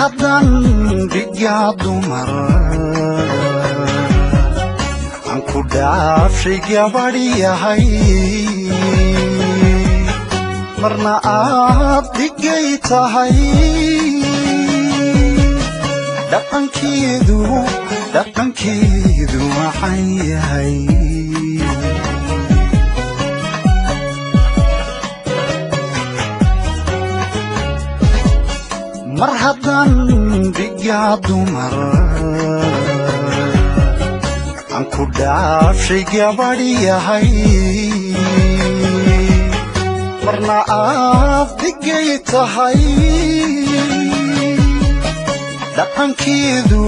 haddaan dhigaa dumar aan ku dhaafshay gabadh yahay marna aad dhigay tahay dhaqankeedu waxaan yahay mar haddaan dhigaa dumar aan ku dhaafshay gabadh yahay marna aad dhigay tahay dhaqankeedu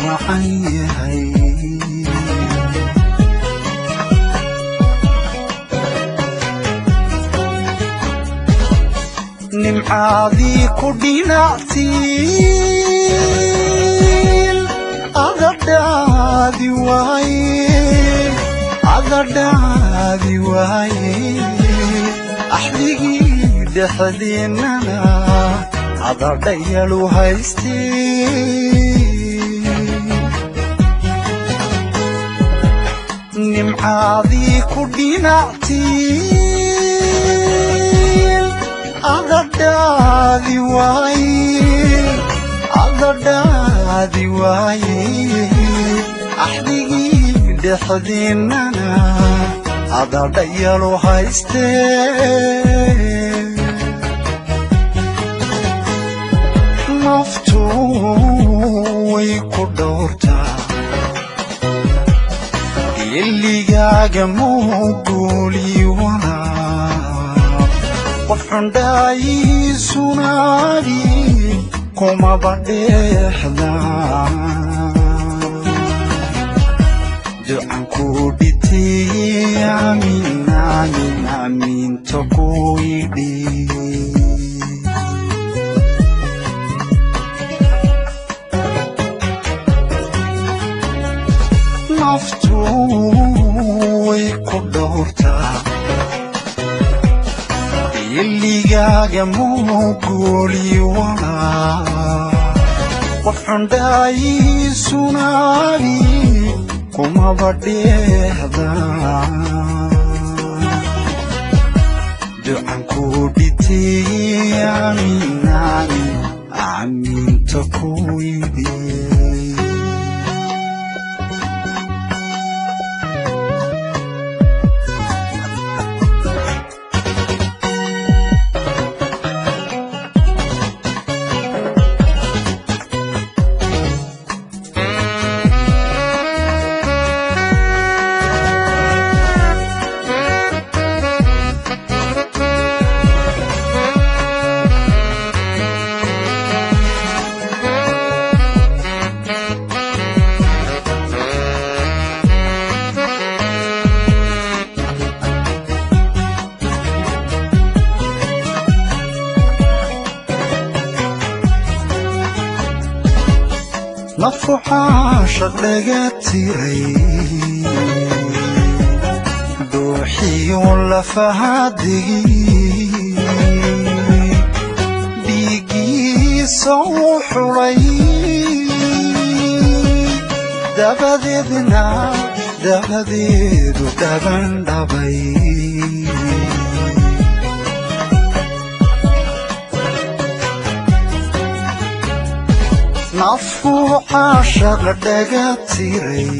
waxaan yahay nimcaadii ku dhinactiin adadhaadi waaye axdigii dhexdeennana adadhayalu haysteen nimcaadii ku dhinactiin adadhaadi waaye axdigii dhexdeennana adadhayalu haysteen naftu way ku dhowrtaa geeligaaga muuguuli walaal qof xundhaayiisunaagi kumaba dheexdaan ducan ku dhitay amiinta ku idhi naftu way ku dhowrtaa geeligaaga muuguuli walaal qof xundhaayiisunaagi kumaba dheexdaan ducan ku dhitay amiinta ku idhi nafu caashaq laga tiray dooxiyo lafahaadigi dhiigiisa u xulay dabadeedu dhabandhabay nafu caashaq laga tiray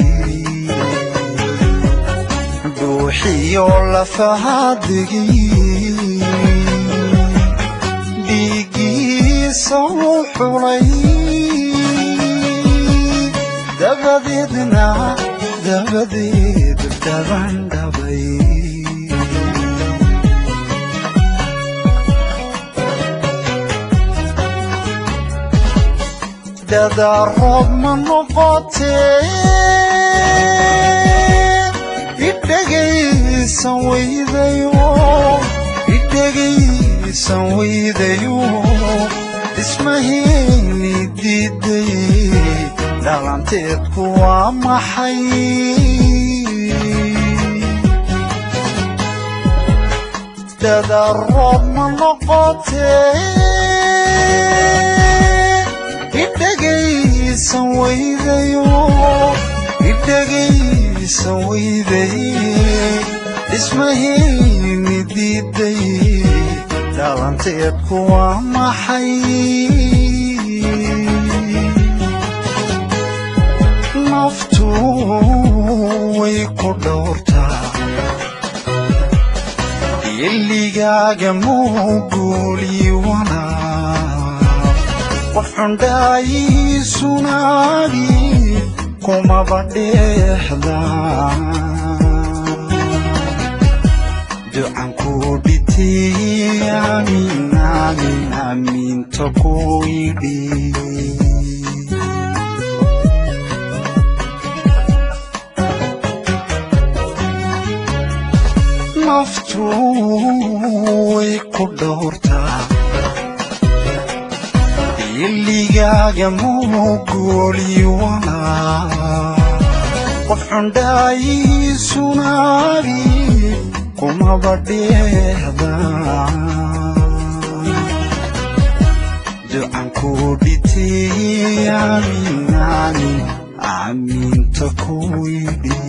dooxiyo lafahaadigi dhiigiisa u xulay dabadeedu dhabandhabay dadaa roob ma noqotee idhagaysan weydayo ismahayni diiday dhalanteedku waa maxay dadaa roob ma noqotee idhagaysan weydayo idhagaysan weyday ismahayni diiday dhalanteedku waa maxay naftu way ku dhowrtaa iligaaga muuguuli wanaag qof xundhaayiisunaagi kumaba dheexdaa ducan ku dhitay amiin amiin amiinta ku idhi naftu way ku dhowrtaa iligaaga muuguuli wanaag qof xundhaayiisunaagi kumaba dheexdaa ducan ku dhitay amiin amiin amiinta ku idhi